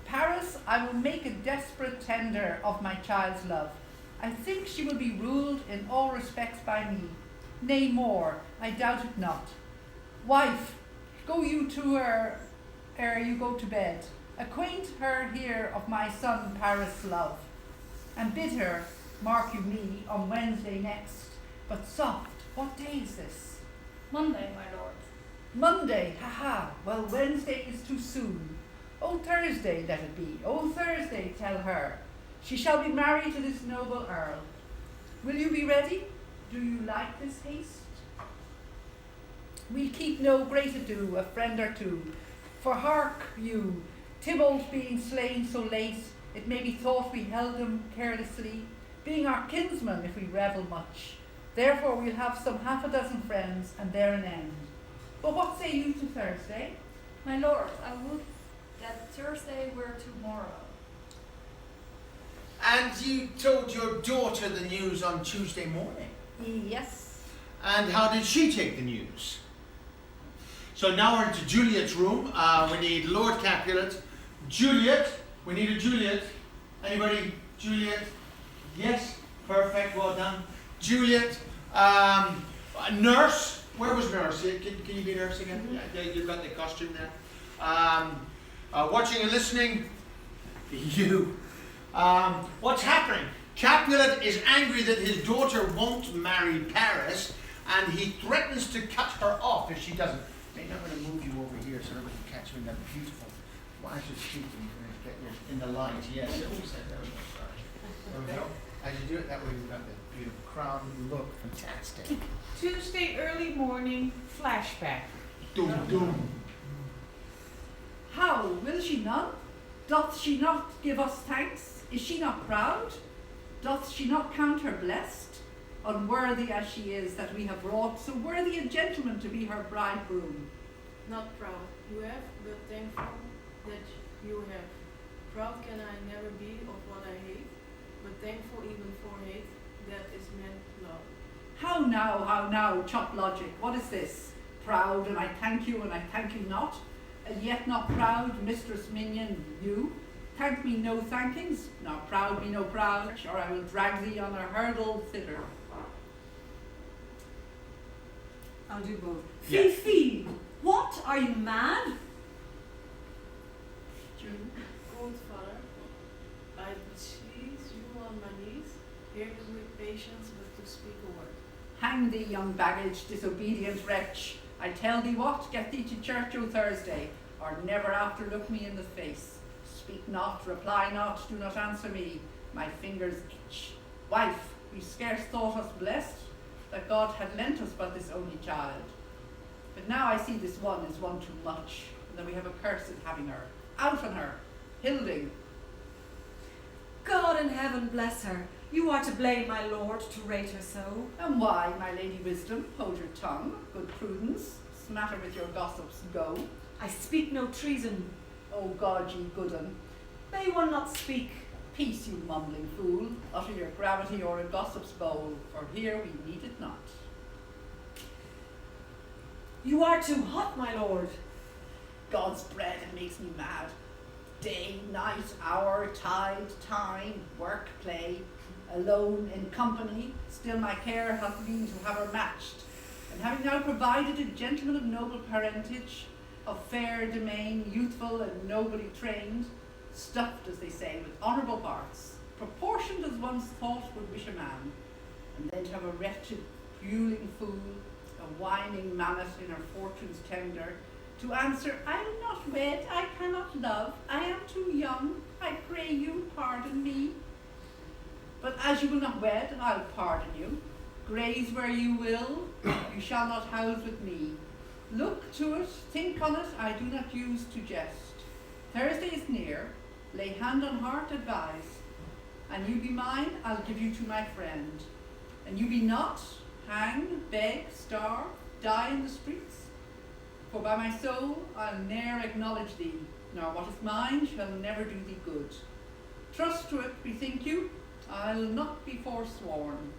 Paris, I will make a desperate tender of my child's love. I think she will be ruled in all respects by me. Nay more, I doubt it not. Wife, go you to her ere you go to bed. Acquaint her here of my son Paris' love, and bid her, mark you me, on Wednesday next. But soft, what day is this?
Monday, my lord.
Monday, haha, well Wednesday is too soon. Oh, Thursday let it be, oh Thursday tell her. She shall be married to this noble earl. Will you be ready? Do you like this haste? We'll keep no great ado, a friend or two. For hark you, Tybalt being slain so late, it may be thought we held him carelessly, being our kinsman if we revel much. Therefore we'll have some 6 friends, and there an end. But what say you to Thursday?
My lord, I would that Thursday were tomorrow.
And you told your daughter the news on Tuesday morning.
Yes.
And how did she take the news? So now we're into Juliet's room. We need Lord Capulet. Juliet. We need a Juliet. Anybody? Juliet? Yes? Perfect. Well done. Juliet. Nurse. Where was Nurse? Can you be Nurse again? Yeah, you've got the costume there. Watching and listening. You. What's happening? Capulet is angry that his daughter won't marry Paris, and he threatens to cut her off if she doesn't. Maybe I'm going to move you over here so everybody can catch me in that beautiful. Why is it speaking? Get you in the light. Yes. There we go. As you do it, that way you've got the beautiful crown. You look fantastic.
Tuesday early morning, flashback.
Doom, doom.
How, will she not? Doth she not give us thanks? Is she not proud? Doth she not count her blessed? Unworthy as she is that we have wrought so worthy a gentleman to be her bridegroom.
Not proud you have, but thankful that you have. Proud can I never be of what I hate, but thankful even for hate, that is meant love.
How now, chop logic, what is this? Proud, and I thank you, and I thank you not? And yet not proud, mistress minion, you? Thank me no thankings, nor proud me no proud, or I will drag thee on a hurdle thither.
I'll do both.
Yeah.
Fifi, what? Are you mad?
Good father, I beseech you on my patience but to speak a word.
Hang thee, young baggage, disobedient wretch. I tell thee what, get thee to church o' Thursday, or never after look me in the face. Speak not, reply not, do not answer me. My fingers itch. Wife, we scarce thought us blessed that God had lent us but this only child. But now I see this one is one too much, and that we have a curse in having her. Out on her, Hilding.
God in heaven bless her. You are to blame, my lord, to rate her so.
And why, my lady wisdom, hold your tongue, good prudence, smatter with your gossips, go.
I speak no treason.
O God, ye good un.
May one not speak?
Peace, you mumbling fool, utter your gravity or a gossip's bowl, for here we need it not.
You are too hot, my lord.
God's bread, it makes me mad. Day, night, hour, tide, time, work, play, alone, in company, still my care hath been to have her matched. And having now provided a gentleman of noble parentage, of fair domain, youthful and nobly trained, stuffed, as they say, with honourable parts, proportioned as once thought would wish a man, and then to have a wretched, puling fool, a whining mammoth in her fortune's tender, to answer, I am not wed, I cannot love, I am too young, I pray you pardon me. But as you will not wed, I'll pardon you. Graze where you will, you shall not house with me. Look to it, think on it, I do not use to jest. Thursday is near, lay hand on heart, advise. And you be mine, I'll give you to my friend. And you be not, hang, beg, starve, die in the streets. For by my soul I'll ne'er acknowledge thee, nor what is mine shall never do thee good. Trust to it, bethink you, I'll not be forsworn.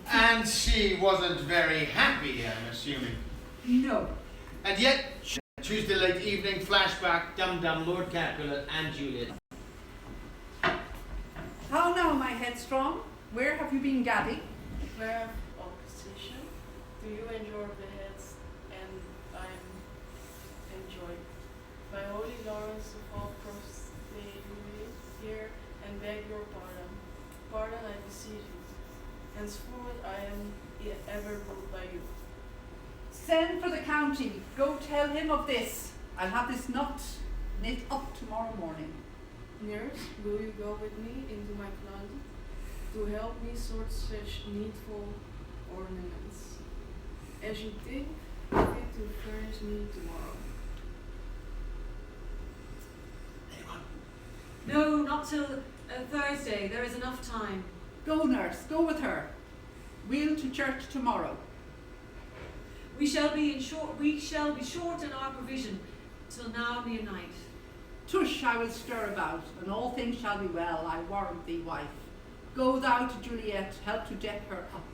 And she wasn't very happy, I'm assuming.
No.
And yet, Tuesday late evening, flashback, Dum-Dum, Lord Capulet, and Juliet.
How now, my headstrong? Where have you been gadding?
Where of opposition, do you endure the heads, and I'm enjoyed. By holy Lawrence of all prostate here, and beg your pardon. Pardon, I beseech you. Henceforward I am ever ruled by you.
Send for the county. Go tell him of this. I'll have this knot knit up tomorrow morning.
Nurse, will you go with me into my closet to help me sort such needful ornaments as you think fit to furnish me tomorrow?
No, not till Thursday. There is enough time.
Go, nurse, go with her. We'll to church tomorrow.
We shall be short in our provision till now near night.
Tush, I will stir about, and all things shall be well, I warrant thee, wife. Go thou to Juliet, help to deck her up.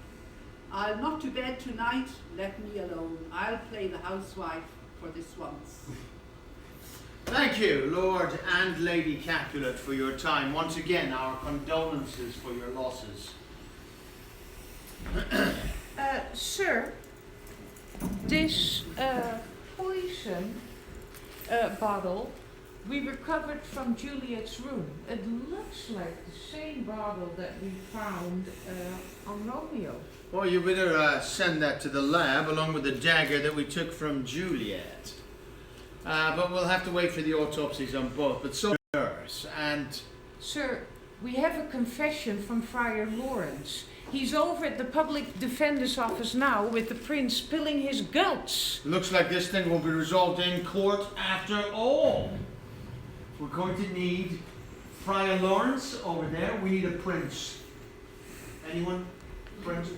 I'll not to bed tonight, let me alone. I'll play the housewife for this once.
Thank you, Lord and Lady Capulet, for your time. Once again, our condolences for your losses.
Sir, this poison bottle we recovered from Juliet's room. It looks like the same bottle that we found on Romeo.
Well, you better send that to the lab along with the dagger that we took from Juliet. But we'll have to wait for the autopsies on both. But so nurse and...
Sir, we have a confession from Friar Lawrence. He's over at the public defender's office now with the prince spilling his guts.
Looks like this thing will be resolved in court after all. We're going to need Friar Lawrence over there. We need a prince. Anyone? Prince?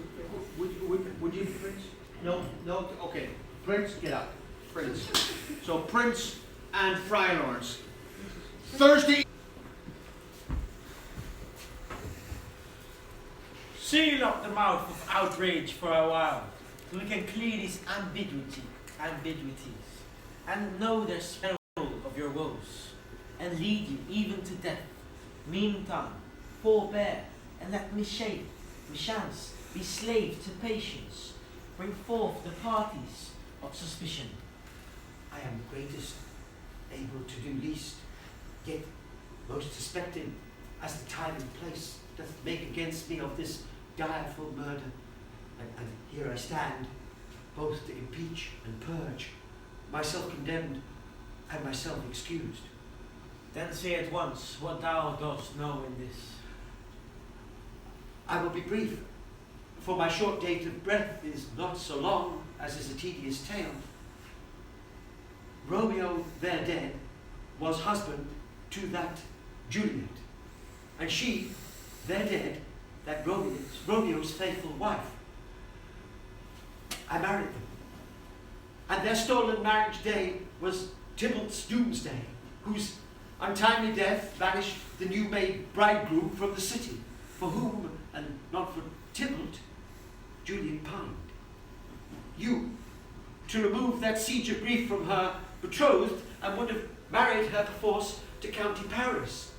Would you, Prince? No? No? Okay. Prince, get up. Prince. So Prince and Friar Lawrence. Thursday.
Seal up the mouth of outrage for a while, so we can clear these ambiguities, and know the spell of your woes, and lead you even to death. Meantime, forbear, and let mischance be slave to patience. Bring forth the parties of suspicion.
I am greatest, able to do least, yet most suspecting, as the time and place doth make against me of this direful murder. And here I stand, both to impeach and purge, myself condemned and myself excused.
Then say at once what thou dost know in this.
I will be brief, for my short date of breath is not so long as is a tedious tale. Romeo, there dead, was husband to that Juliet, and she, there dead, that Romeo's faithful wife. I married them, and their stolen marriage day was Tybalt's doomsday, whose untimely death banished the new-made bridegroom from the city, for whom, and not for Tybalt, Juliet pined. You, to remove that siege of grief from her betrothed, and would have married her perforce to County Paris.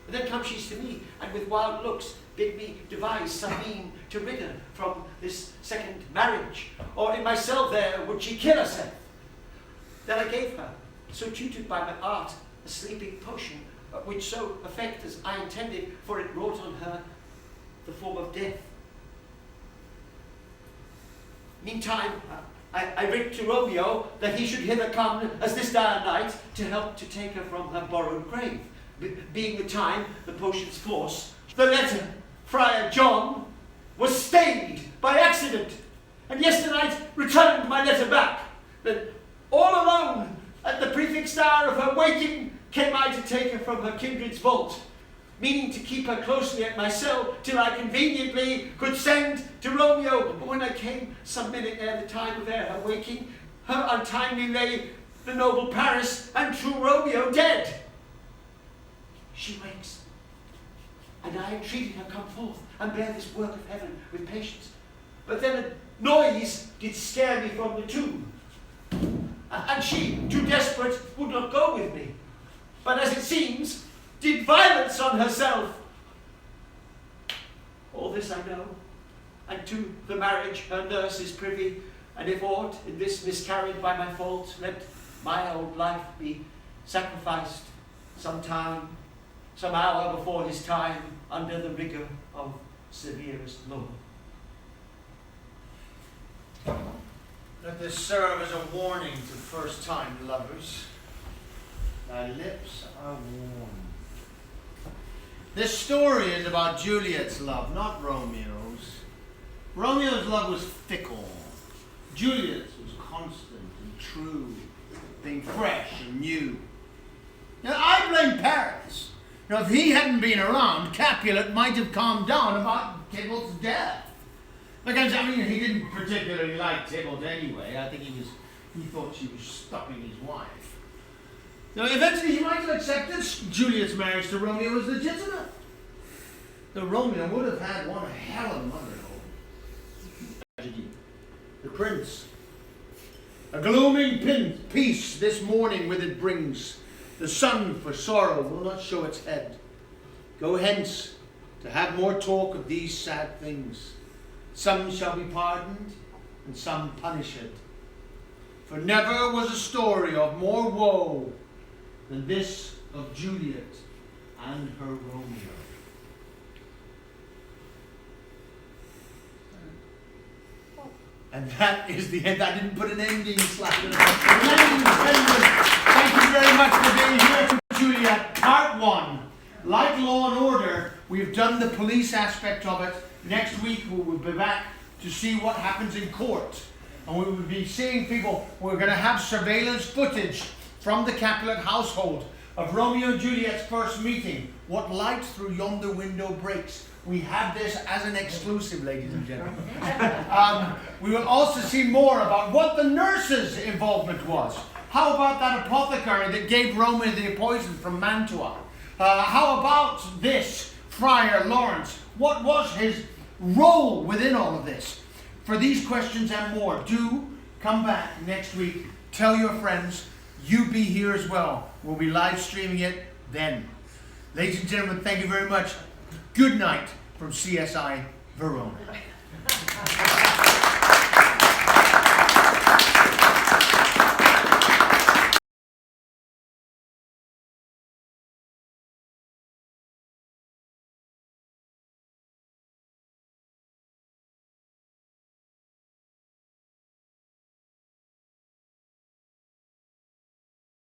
And then comes she to me, and with wild looks bid me devise some mean to rid her from this second marriage, or in myself there would she kill herself. Then I gave her, so tutored by my art, a sleeping potion, which so effect as I intended, for it wrought on her the form of death. Meantime, I writ to Romeo that he should hither come as this dire night to help to take her from her borrowed grave, being the time, the potion's force. The letter, Friar John, was stayed by accident, and yesternight returned my letter back. Then, all alone, at the prefixed hour of her waking, came I to take her from her kindred's vault, meaning to keep her closely at my cell till I conveniently could send to Romeo. But when I came, some minute ere the time of her waking, her untimely lay the noble Paris and true Romeo dead. She wakes, and I entreated her come forth and bear this work of heaven with patience. But then a noise did scare me from the tomb, and she, too desperate, would not go with me, but as it seems, did violence on herself. All this I know, and to the marriage her nurse is privy, and if aught in this miscarried by my fault, let my old life be sacrificed some time, some hour before his time, under the rigour of severest law.
Let this serve as a warning to first-time lovers. Thy lips are warm. This story is about Juliet's love, not Romeo's. Romeo's love was fickle. Juliet's was constant and true, being fresh and new. Now, I blame Paris. Now, if he hadn't been around, Capulet might have calmed down about Tybalt's death. Because, I mean, he didn't particularly like Tybalt anyway. I think he thought she was stopping his wife. Now, eventually he might have accepted Juliet's marriage to Romeo as legitimate. Though Romeo would have had one hell of a mother. Tragedy. The prince. A glooming peace this morning with it brings. The sun for sorrow will not show its head. Go hence to have more talk of these sad things. Some shall be pardoned, and some punished. For never was a story of more woe than this of Juliet and her Romeo. And that is the end. I didn't put an ending slap in it. Thank you very much for being here for Juliet, Part 1. Like Law and Order, we've done the police aspect of it. Next week we will be back to see what happens in court. And we will be seeing people. We're going to have surveillance footage from the Capulet household of Romeo and Juliet's first meeting. What light through yonder window breaks. We have this as an exclusive, ladies and gentlemen. We will also see more about what the nurse's involvement was. How about that apothecary that gave Romeo the poison from Mantua? How about this Friar Lawrence? What was his role within all of this? For these questions and more, do come back next week. Tell your friends. You be here as well. We'll be live streaming it then. Ladies and gentlemen, thank you very much. Good night from CSI Verona.